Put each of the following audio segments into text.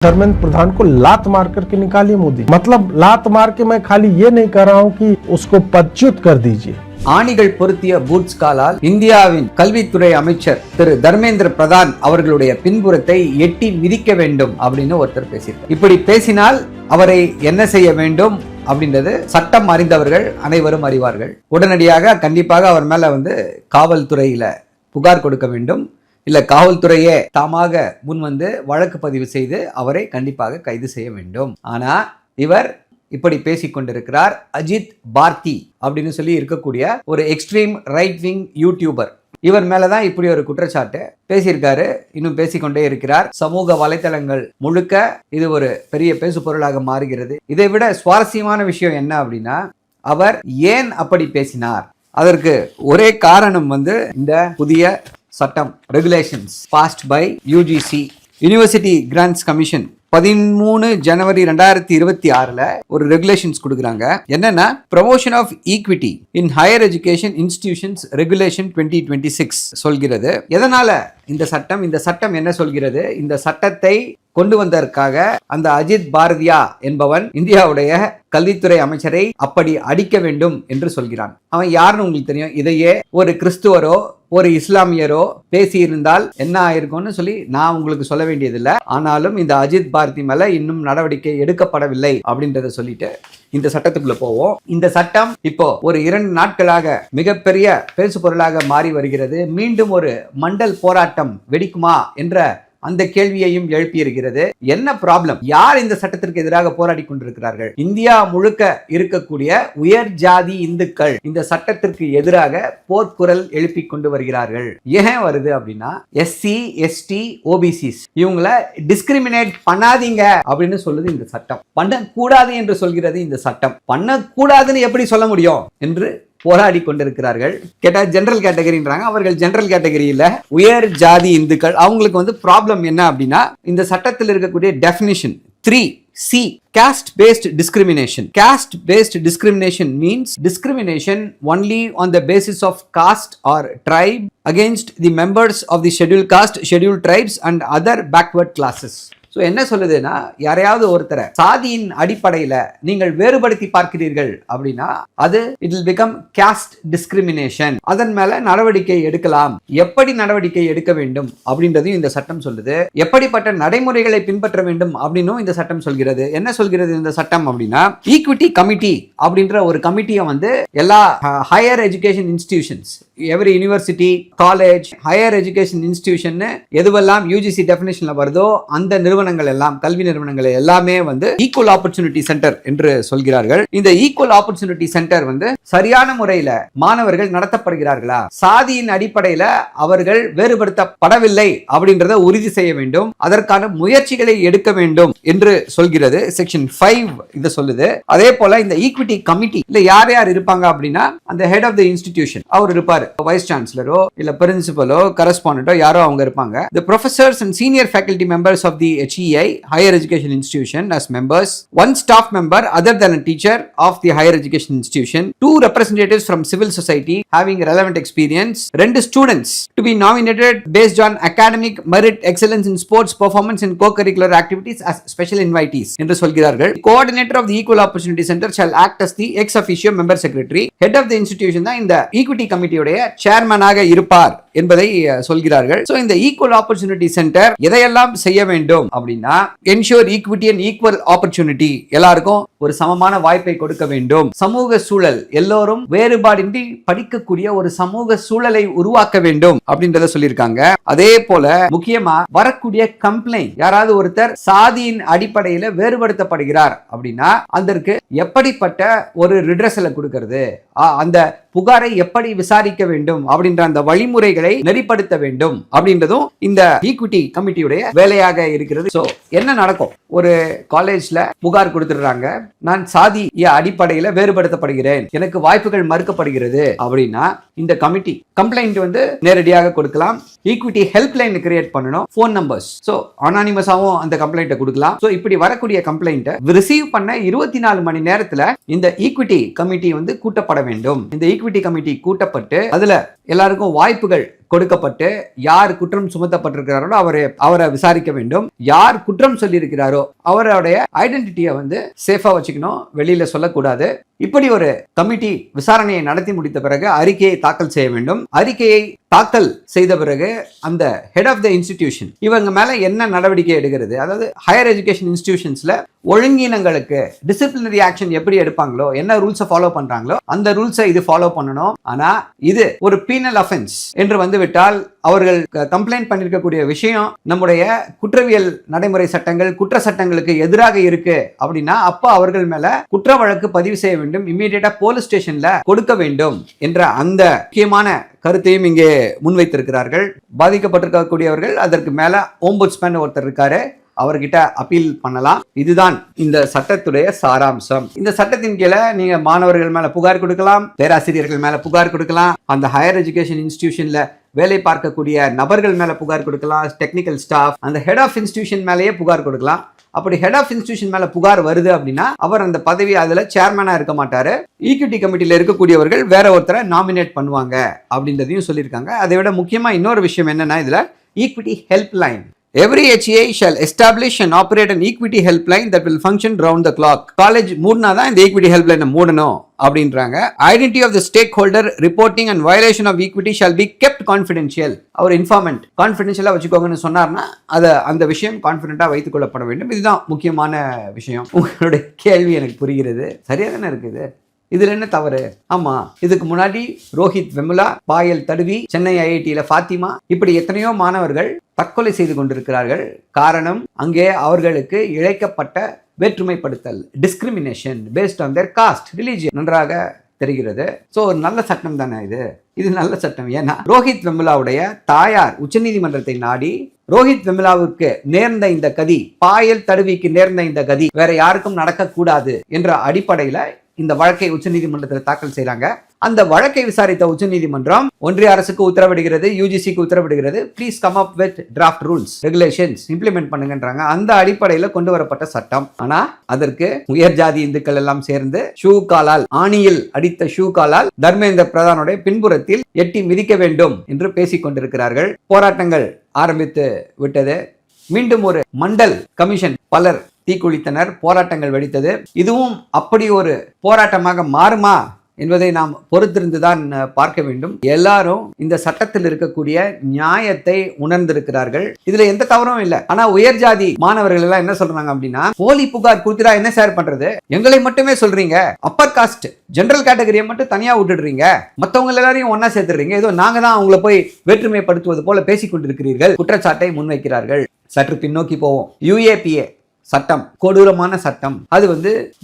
धर्मेंद्र प्रधान को लात मार करके निकालिए मोदी। मतलब लात मार के मैं खाली ये नहीं कर रहा हूँ कि उसको पदच्युत कर दीजिए। ஆணிகள் பொருத்திய பூட்ஸ் காலால் இந்தியாவின் கல்வித்துறை அமைச்சர் திரு தர்மேந்திர பிரதான் அவர்களுடைய பின்புறத்தை எட்டி மிதிக்க வேண்டும் அப்படின்னு ஒருத்தர் பேசியிருக்கார். இப்படி பேசினால் அவரை என்ன செய்ய வேண்டும் அப்படின்றது சட்டம் அறிந்தவர்கள் அனைவரும் அறிவார்கள். உடனடியாக கண்டிப்பாக அவர் மேல காவல்துறையில புகார் கொடுக்க வேண்டும். இல்ல காவல்துறையே தாமாக முன் வழக்கு பதிவு செய்து அவரை கண்டிப்பாக கைது செய்ய வேண்டும். ஆனா இவர் இப்படி பேசிக் கொண்டிருக்கிறார். அஜித் பார்த்தி அப்படின்னு சொல்லி இருக்கக்கூடிய ஒரு எக்ஸ்ட்ரீம் ரைட் விங் யூடியூபர், இவர் மேலதான் இப்படி ஒரு குற்றச்சாட்டு பேசியிருக்காரு. இன்னும் பேசிக்கொண்டே இருக்கிறார். சமூக வலைத்தளங்கள் முழுக்க இது ஒரு பெரிய பேசு பொருளாக மாறுகிறது. இதை விட சுவாரஸ்யமான விஷயம் என்ன அப்படின்னா, அவர் ஏன் அப்படி பேசினார்? அதற்கு ஒரே காரணம் இந்த புதிய சட்டம், regulations passed by UGC, university grants commission 13 ஜனவரி 2026 ஒரு ரெகுலேஷன்ஸ் கொடுக்குறாங்க. என்னன்னா, promotion of equity in higher education institutions regulation 2026 சொல்கிறது. எதனால இந்த சட்டம் என்ன சொல்கிறது? இந்த சட்டத்தை கொண்டு வந்ததற்காக அந்த அஜித் பாரதியா என்பவன் இந்தியாவுடைய கல்வித்துறை அமைச்சரை அப்படி அடிக்க வேண்டும் என்று சொல்கிறான். அவன் யாருன்னு உங்களுக்கு தெரியும். இதையே ஒரு கிறிஸ்துவரோ ஒரு இஸ்லாமியரோ பேசியிருந்தால் என்ன ஆயிருக்கும்னு சொல்லி நான் உங்களுக்கு சொல்ல வேண்டியதில்லை. ஆனாலும் இந்த அஜித் பாரதி மேல இன்னும் நடவடிக்கை எடுக்கப்படவில்லை அப்படின்றத சொல்லிட்டு இந்த சட்டத்துக்குள்ள போவோம். இந்த சட்டம் இப்போ ஒரு 2 நாட்களாக மிகப்பெரிய பேசு பொருளாக மாறி வருகிறது. மீண்டும் ஒரு மண்டல் போராட்டம் வெடிக்குமா என்ற அந்த கேள்வியையும் எழுப்பியிருக்கிறது. என்ன ப்ராப்ளம்? யார் இந்த சட்டத்திற்கு எதிராக போராடி கொண்டிருக்கிறார்கள்? இந்தியா முழுக்க இருக்கக்கூடிய உயர் ஜாதி இந்துக்கள் இந்த சட்டத்திற்கு எதிராக போர்க்குரல் எழுப்பி கொண்டு வருகிறார்கள். ஏன் வருது அப்படின்னா, எஸ்சி எஸ்டி ஓபிசிஸ் இவங்களை டிஸ்கிரிமினேட் பண்ணாதீங்க அப்படின்னு சொல்லுது இந்த சட்டம். பண்ணக்கூடாது என்று சொல்கிறது இந்த சட்டம். பண்ணக்கூடாதுன்னு எப்படி சொல்ல முடியும் என்று போராடி கொண்டிருக்கிறார்கள். கேட்டா ஜெனரல் கேட்டகரின்றாங்க. அவர்கள் ஜெனரல் கேட்டகரி இல்ல, உயர் ஜாதி இந்துக்கள். அவங்களுக்கு ப்ராப்ளம் என்ன அப்படின்னா, இந்த சட்டத்தில் இருக்கக்கூடிய definition 3C, caste based discrimination. Caste based discrimination means discrimination only on the basis of caste or tribe against the members of the scheduled caste, scheduled tribes and other backward classes. என்ன சொல்லுதுன்னா, யாரையாவது ஒருத்தரை சாதியின் அடிப்படையில நீங்கள் வேறுபடுத்தி பார்க்கிறீர்கள் அப்படின்னா அது it will become caste discrimination. அதன் மேல நடவடிக்கை எடுக்கலாம். எப்படி நடவடிக்கை எடுக்க வேண்டும் அப்படின்றதையும் இந்த சட்டம் சொல்லுது. எப்படிப்பட்ட நடைமுறைகளை பின்பற்ற வேண்டும் அப்படின்னும் இந்த சட்டம் சொல்கிறது. என்ன சொல்கிறது இந்த சட்டம் அப்படின்னா, ஈக்விட்டி கமிட்டி அப்படின்ற ஒரு கமிட்டியை எல்லா higher education institutions, every university, college, higher education institution எதுவெல்லாம் யூஜிசி டெஃபினிஷன்ல வருதோ அந்த நிறுவனங்கள் எல்லாம், கல்வி நிறுவனங்கள் எல்லாமே ஈக்குவல் ஆப்பர்ச்சுனிட்டி சென்டர் என்று சொல்கிறார்கள். இந்த ஈக்குவல் ஆப்பர்ச்சுனிட்டி சென்டர் சரியான முறையில் மாணவர்கள் நடத்தப்படுகிறார்களா, சாதியின் அடிப்படையில் அவர்கள் வேறுபடுத்தப்படவில்லை அப்படின்றத உறுதி செய்ய வேண்டும், அதற்கான முயற்சிகளை எடுக்க வேண்டும் என்று சொல்கிறது. செக்ஷன் 5 இதை சொல்லுது. அதே போல இந்த ஈக்விட்டி கமிட்டி இல்ல யார் யார் இருப்பாங்க அப்படின்னா, அந்த ஹெட் ஆஃப் த இன்ஸ்டிடியூஷன் அவர் இருப்பார். வைஸ் சான்சலரோ இல்ல பிரின்சிபலோ கரஸ்பாண்டோ யாரோ அவங்க இருப்பாங்க. The professors and senior faculty members of the HEI, higher education institution, as members, 1 staff member other than a teacher of the higher education institution, 2 representatives from civil society having relevant experience, 2 students to be nominated based on academic merit, excellence in sports performance and co-curricular activities as special invitees என்று சொல்கிறார்கள். Coordinator of the Equal Opportunity Center shall act as the ex officio member secretary. Head of the institution தான் இந்த equity கமிட்டியுடைய சேர்மனாக இருப்பார் என்பதை சொல்கிறார்கள். So இந்த equal opportunity centre எதையெல்லாம் செய்ய வேண்டும் அப்படின்னா, ensure equity and equal opportunity, எல்லாருக்கும் ஒரு சமமான வாய்ப்பை கொடுக்க வேண்டும். சமூக சூழல், எல்லோரும் வேறுபாடின்றி படிக்கக்கூடிய ஒரு சமூக சூழலை உருவாக்க வேண்டும் அப்படின்றத சொல்லியிருக்காங்க. அதே போல முக்கியமா வரக்கூடிய கம்ப்ளைண்ட், யாராவது ஒருத்தர் சாதியின் அடிப்படையில வேறுபடுத்தப்படுகிறார் அப்படின்னா அதற்கு எப்படிப்பட்ட ஒரு ரிட்ரஸலை கொடுக்கிறது, அந்த புகாரை எப்படி விசாரிக்க வேண்டும் அப்படின்ற அந்த வழிமுறைகளை நெறிப்படுத்த வேண்டும் அப்படின்றதும் இந்த ஈக்விட்டி கமிட்டியுடைய வேலையாக இருக்கிறது. சோ என்ன நடக்கும்? ஒரு காலேஜ்ல புகார் கொடுத்துடுறாங்க, நான் சாதி அடிப்படையில வேறுபடுத்தப்படுகிறேன், எனக்கு வாய்ப்புகள் மறுக்கப்படுகிறது அப்படின்னா இந்த கமிட்டி கம்ப்ளைண்ட் நேரடியாக கொடுக்கலாம். ஈக்விட்டி ஹெல்ப் லைன் கிரியேட் பண்ணணும், போன் நம்பர்ஸ், சோ அனானிமஸாவும் அந்த கம்ப்ளைண்ட்டை கொடுக்கலாம். சோ இப்படி வரக்கூடிய கம்ப்ளைண்ட்டை ரிசீவ் பண்ண 24 மணி நேரத்துல இந்த ஈக்விட்டி கமிட்டி கூட்டப்பட வேண்டும். இந்த ஈக்விட்டி கமிட்டி கூட்டப்பட்டு அதுல எல்லாருக்கும் வாய்ப்புகள் கொடுக்கப்பட்டு யார் குற்றம் சுமத்தப்பட்டிருக்கிறாரோ அவரை விசாரிக்க வேண்டும். யார் குற்றம் சொல்லியிருக்கிறாரோ அவருடைய ஐடென்டிட்டியை வந்து சேஃபா வச்சுக்கணும், வெளியில சொல்லக்கூடாது. இப்படி ஒரு கமிட்டி விசாரணையை நடத்தி முடித்த பிறகு அறிக்கையை தாக்கல் செய்ய வேண்டும். அறிக்கையை தாக்கல் செய்த பிறகு அந்த ஹெட் ஆஃப் த இன்ஸ்டிடியூஷன் இவங்க மேல என்ன நடவடிக்கை எடுக்கிறது, அதாவது ஹையர் எஜுகேஷன் இன்ஸ்டிடியூஷன்ஸ்ல ஒழுங்கீனங்களுக்கு டிசிப்ளினரி ஆக்ஷன் எப்படி எடுப்பாங்களோ, என்ன ரூல்ஸை ஃபாலோ பண்றாங்களோ அந்த ரூல்ஸை இது ஃபாலோ பண்ணணும். ஆனா இது ஒரு பீனல் அஃபென்ஸ் என்று வந்து விட்டால் அவர்கள் கம்ப்ளைண்ட் பண்ணிருக்கக்கூடிய விஷயம் நம்முடைய குற்றவியல் நடைமுறை சட்டங்கள், குற்ற சட்டங்களுக்கு எதிராக இருக்கு அப்படின்னா அப்ப அவர்கள் மேல குற்ற வழக்கு பதிவு செய்ய வேண்டும், இம்மீடியட்டா போலீஸ் ஸ்டேஷன்ல கொடுக்க வேண்டும் என்ற அந்த முக்கியமான கருத்தையும் இங்கே முன்வைத்திருக்கிறார்கள். பாதிக்கப்பட்டிருக்கக்கூடியவர்கள் அதற்கு மேல ஓம்புட்ஸ்மேன் ஒருத்தர் இருக்காரு, அவர்கிட்ட அப்பீல் பண்ணலாம். இதுதான் இந்த சட்டத்துடைய சாராம்சம். இந்த சட்டத்தின் கீழே நீங்க மாணவர்கள் மேல புகார் கொடுக்கலாம், பேராசிரியர்கள் மேல புகார் கொடுக்கலாம், அந்த ஹையர் எஜுகேஷன் இன்ஸ்டிடியூஷன்ல வேலை பார்க்கக்கூடிய நபர்கள் மேல புகார் கொடுக்கலாம், டெக்னிக்கல் ஸ்டாஃப், அந்த ஹெட் ஆஃப் இன்ஸ்டிடியூஷன் மேலேயே புகார் கொடுக்கலாம். அப்படி ஹெட் ஆஃப் இன்ஸ்டிடியூஷன் மேல புகார் வருது அப்படின்னா அவர் அந்த பதவி அதுல சேர்மனா இருக்க மாட்டாரு, ஈக்விட்டி கமிட்டியில இருக்கக்கூடியவர்கள் வேற ஒருத்தரை நாமினேட் பண்ணுவாங்க அப்படின்றதையும் சொல்லியிருக்காங்க. அதை விட முக்கியமா இன்னொரு விஷயம் என்னன்னா இதுல equity help line. Every HEI shall establish and operate an equity helpline that will function round the clock. College மூடனா தான் இந்த equity helpline மூடணும் அப்படின்றாங்க. Identity of the stakeholder reporting and violation of equity shall be kept confidential. அவர் informant கான்ஃபிடென்ஷியலா வச்சுக்கோங்கன்னு சொன்னார்னா அந்த விஷயம் கான்ஃபிடென்ட்டா வைத்துக் கொள்ளப்பட வேண்டும். இதுதான் முக்கியமான விஷயம். உங்களுடைய கேள்வி எனக்கு புரிகிறது, சரியா தானே இருக்குது. இதுல என்ன தவறு? ஆமா, இதுக்கு முன்னாடி ரோஹித் வெமுலா, பாயல் தடுவி, சென்னை ஐஐடியில ஃபாத்திமா, இப்படி எத்தனையோ மாணவர்கள் தற்கொலை செய்து கொண்டிருக்கிறார்கள். காரணம் அங்கே அவர்களுக்கு இழைக்கப்பட்ட வேற்றுமைப்படுத்தல், discrimination based on their caste, religion நன்றாக தெரிகிறது. சோ ஒரு நல்ல சட்டம் தானே இது நல்ல சட்டம். ஏன்னா ரோஹித் வெமுலாவுடைய தாயார் உச்சநீதிமன்றத்தை நாடி ரோஹித் வெமுலாவுக்கு நேர்ந்த இந்த கதி, பாயல் தடுவிக்கு நேர்ந்த இந்த கதி வேற யாருக்கும் நடக்கக்கூடாது என்ற அடிப்படையில இந்த வழக்கை உச்சநீதிமன்றத்தில் தாக்கல் செய்யறாங்க. அந்த வழக்கை விசாரித்த உச்சநீதிமன்றம் ஒன்றிய அரசுக்கு உத்தரவிடுகிறது, யூஜிசிக்கு உத்தரவிடுகிறது, please come up with draft rules regulations implement பண்ணுங்கன்றாங்க. அந்த அடிப்படையில் கொண்டு வரப்பட்ட சட்டம். ஆனா அதற்கு உயர் ஜாதி இந்துக்கள் எல்லாம் சேர்ந்து ஷூ காலால், ஆணியில் அடித்த ஷூ காலால் தர்மேந்திர பிரதானுடைய பின்புறத்தில் எட்டி மிதிக்க வேண்டும் என்று பேசிக் கொண்டிருக்கிறார்கள். போராட்டங்கள் ஆரம்பித்து விட்டது. மீண்டும் ஒரு மண்டல் கமிஷன், பலர் தீக்குளித்தனர், போராட்டங்கள் வெடித்தது. இதுவும் அப்படி ஒரு போராட்டமாக மாறுமா என்பதை நாம் பொறுத்திருந்துதான் பார்க்க வேண்டும். எல்லாரும் இந்த சட்டத்தில் இருக்கக்கூடிய நியாயத்தை உணர்ந்திருக்கிறார்கள். இதுல எந்த தவறும் இல்லை. ஆனா உயர் ஜாதி மாணவர்கள் எல்லாம் என்ன சொல்றாங்க அப்படின்னா, போலி புகார் கொடுத்துட்டா என்ன சார் பண்றது, எங்களை மட்டுமே சொல்றீங்க, அப்பர் காஸ்ட் ஜெனரல் கேட்டகரியை மட்டும் தனியா விட்டுடுறீங்க, மற்றவங்க எல்லாரையும் ஒன்னா சேர்த்துறீங்க, ஏதோ நாங்க தான் அவங்களை போய் வேற்றுமைப்படுத்துவது போல பேசிக் கொண்டிருக்கிறீர்கள் குற்றச்சாட்டை முன்வைக்கிறார்கள். சற்று பின்னோக்கி போவோம். UAPA சட்டம் கொடூரமான சட்டம். அது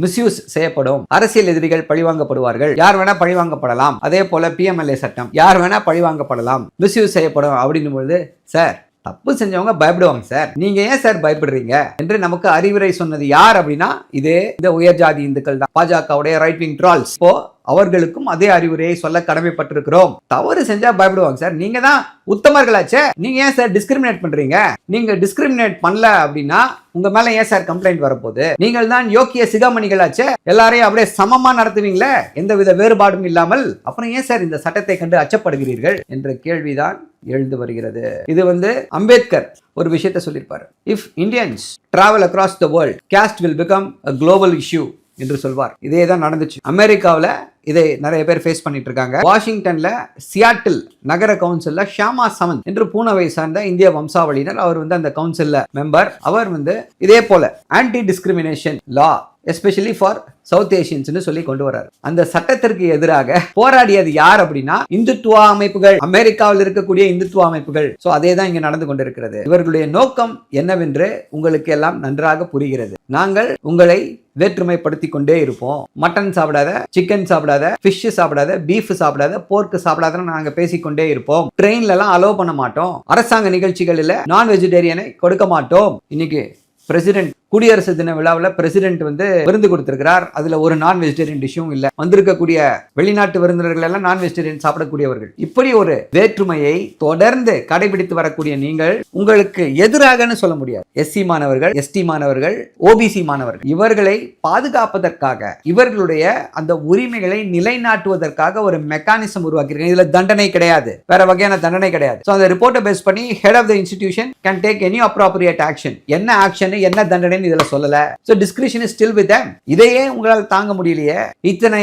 மிஸ்யூஸ் செய்யப்படும், அரசியல் எதிரிகள் பழிவாங்கப்படுவார்கள், யார் வேணா பழிவாங்கப்படலாம். அதே போல PMLA சட்டம், யார் வேணா பழிவாங்கப்படலாம், மிஸ்யூஸ் செய்யப்படும். அப்படின்னும் பொழுது சார் தப்பு செஞ்சவங்க பயப்படுவாங்க சார், நீங்க ஏன் சார் பயப்படுறீங்க என்று நமக்கு அறிவுரை சொன்னது யார் அப்படின்னா இந்த உயர் ஜாதி இந்துக்கள் தான், பாஜகவுடைய ரைட் விங் ட்ரால்ஸ். இப்போ அவர்களுக்கும் அதே அறிவுரையை சொல்ல கடமைப்பட்டிருக்கிறோம். தவறு செஞ்சா பயப்படுவாங்க சார், நீங்க தான் உத்தமர்களாச்சே, நீங்க ஏன் சார் டிஸ்கிரிமினேட் பண்றீங்க, நீங்க டிஸ்கிரிமினேட் பண்ணல அப்படின்னா உங்க மேல ஏன் சார் கம்ப்ளைண்ட் வரப்போகுது, நீங்கள் தான் யோக்கிய சிகாமணிகளாச்சே, எல்லாரையும் அப்படியே சமமா நடத்துவீங்களே எந்தவித வேறுபாடும் இல்லாமல், அப்புறம் ஏன் சார் இந்த சட்டத்தை கண்டு அச்சப்படுகிறீர்கள் என்ற கேள்விதான் எழுந்து வருகிறது. இது அம்பேத்கர் ஒரு விஷயத்தை சொல்லியிருப்பாரு, if Indians travel across the world, cost will become a global issue என்று சொல்வார். இதே தான் நடந்துச்சு. அமெரிக்காவில் இதை நிறைய பேர் ஃபேஸ் பண்ணிட்டு இருக்காங்க. வாஷிங்டன்ல சியாட்டில் நகர கவுன்சில்ல ஷியாமா சமந்த் என்று பூனவை சார்ந்த இந்திய வம்சாவளியினர், அவர் அந்த கவுன்சில்ல மெம்பர். அவர் இதே போல anti discrimination law especially for south Asians சொல்லி கொண்டு வர்றாரு. அந்த சட்டத்திற்கு எதிராக போராடியது யார் அப்படின்னா இந்துத்துவ அமைப்புகள், அமெரிக்காவில் இருக்கக்கூடிய இந்துத்துவ அமைப்புகள். சோ அதே தான் இங்க நடந்து கொண்டிருக்கிறது. இவர்களுடைய நோக்கம் என்னவென்று உங்களுக்கு எல்லாம் நன்றாக புரிகிறது. நாங்கள் உங்களை வேற்றுமைப்படுத்தி கொண்டே இருப்போம், மட்டன் சாப்பிடாத, சிக்கன் சாப்பிடாத, ஃபிஷ் சாப்பிடாத, பீஃப் சாப்பிடாத, போர்க் சாப்பிடாத நாங்க பேசிக்கொண்டே இருப்போம், ட்ரெயின்ல எல்லாம் அலோவ் பண்ண மாட்டோம், அரசாங்க நிகழ்ச்சிகளில் நான் வெஜிடேரியனை கொடுக்க மாட்டோம். இன்னைக்கு பிரசிடென்ட் குடியரசு தின விழாவில் பிரசிடென்ட் வந்து விருந்து கொடுத்திருக்கிறார். அதுல ஒரு நான் வெஜிடேரியன் டிஷ்ஷும் இல்ல. வந்திருக்கக்கூடிய வெளிநாட்டு விருந்தினர்கள் எல்லாம் நான் வெஜிடேரியன் சாப்பிடக்கூடியவர்கள். இப்படி ஒரு வேற்றுமையை தொடர்ந்து கடைபிடித்து வரக்கூடிய நீங்கள் உங்களுக்கு எதிராகன்னு சொல்ல முடியாது. எஸ்சி மாணவர்கள், எஸ்டி மாணவர்கள், ஓபிசி மாணவர்கள் இவர்களை பாதுகாப்பதற்காக இவர்களுடைய அந்த உரிமைகளை நிலைநாட்டுவதற்காக ஒரு மெக்கானிசம் உருவாக்கியிருக்கேன். இதுல தண்டனை கிடையாது, வேற வகையான தண்டனை கிடையாது. So அந்த ரிப்போர்ட்டை பேஸ் பண்ணி head of the institution can take any appropriate action. என்ன ஆக்ஷன், என்ன தண்டனை இதுல சொல்லல. So discretion is still with them. இதையே உங்களால் தாங்க முடியலையே. இத்தனை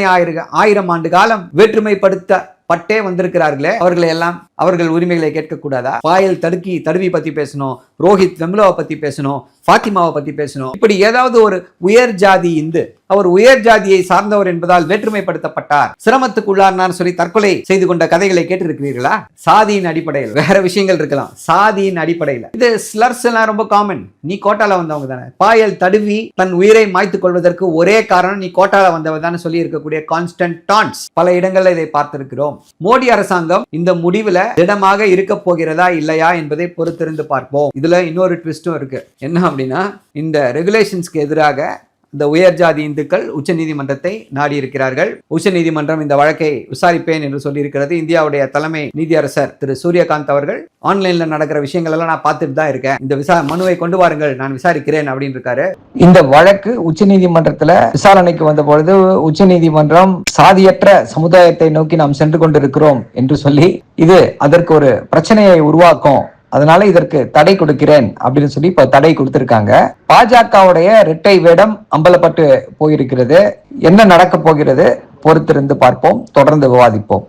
ஆயிரம் ஆண்டு காலம் வேற்றுமைப்படுத்தப்பட்டே வந்திருக்கிறார்களே, அவர்களை எல்லாம் அவர்கள் உரிமைகளை கேட்கக்கூடாதா? பாயல் தடுவி பத்தி பேசணும், ரோஹித் வெம்லோவை பத்தி பேசணும், ஃபாத்திமாவை பத்தி பேசணும். இப்படி ஏதாவது ஒரு உயர் ஜாதி இந்து, அவர் உயர் ஜாதியை சார்ந்தவர் என்பதால் வேற்றுமைப்படுத்தப்பட்டார், சிரமத்துக்குள்ளார்னார் சொல்லி தற்கொலை செய்து கொண்ட கதைகளை கேட்டிருக்கிறீர்களா? சாதியின் அடிப்படையில், வேற விஷயங்கள் இருக்கலாம், சாதியின் அடிப்படையில் இது ஸ்லர்ஸ் எல்லாம் ரொம்ப காமன். நீ கோட்டால வந்தவங்க தானே. பாயல் தடுவி தன் உயிரை மாய்த்துக் கொள்வதற்கு ஒரே காரணம் நீ கோட்டால வந்தவன் தானே சொல்லி இருக்கக்கூடிய கான்ஸ்டன்ட் டான்ஸ் பல இடங்கள்ல இதை பார்த்திருக்கிறோம். மோடி அரசாங்கம் இந்த முடிவுல திடமாக இருக்க போகிறதா இல்லையா என்பதை பொறுத்திருந்து பார்ப்போம். இதுல இன்னொரு ட்விஸ்டும் இருக்கு. என்ன அப்படின்னா, இந்த ரெகுலேஷன்ஸ்க்கு எதிராக இந்த உயர் ஜாதி இந்துக்கள் உச்ச நீதிமன்றத்தை நாடி இருக்கிறார்கள். உச்ச நீதிமன்றம் இந்த வழக்கை விசாரிப்பேன் என்று சொல்லி இருக்கிறது. இந்தியாவுடைய தலைமை நீதியரசர் திரு சூரியகாந்த் அவர்கள் ஆன்லைன்ல நடக்கிற விஷயங்கள் எல்லாம் நான் பார்த்துட்டு தான் இருக்கேன், இந்த மனுவை கொண்டு வாருங்கள், நான் விசாரிக்கிறேன் அப்படின்னு இருக்காரு. இந்த வழக்கு உச்ச நீதிமன்றத்துல விசாரணைக்கு வந்த பொழுது உச்ச நீதிமன்றம் சாதியற்ற சமுதாயத்தை நோக்கி நாம் சென்று கொண்டிருக்கிறோம் என்று சொல்லி இது அதற்கு ஒரு பிரச்சனையை உருவாக்கும், அதனால இதற்கு தடை கொடுக்கிறேன் அப்படின்னு சொல்லி இப்ப தடை கொடுத்திருக்காங்க. பாஜகவுடைய இரட்டை வேடம் அம்பலப்பட்டு போயிருக்கிறது. என்ன நடக்க போகிறது பொறுத்திருந்து பார்ப்போம், தொடர்ந்து விவாதிப்போம்.